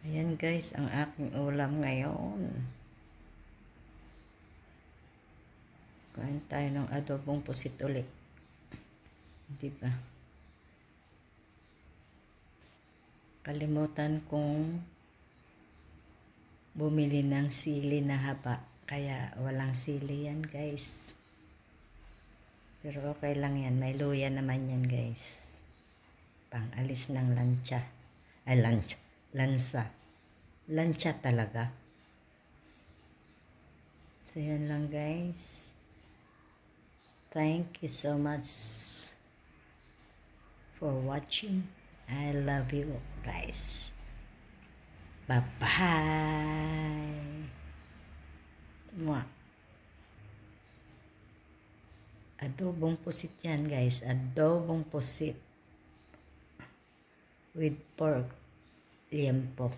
Ayan guys, ang aking ulam ngayon. Kain tayo ng adobong pusit ulit. Diba? Kalimutan kong bumili ng sili na haba. Kaya walang sili yan guys. Pero okay lang yan. May luya naman yan guys. Pang alis ng lansa. Lansa. Lansa talaga. So yan lang guys. Thank you so much for watching. I love you guys. Bye-bye. Adobong pusit yan guys. Adobong pusit with pork liempo.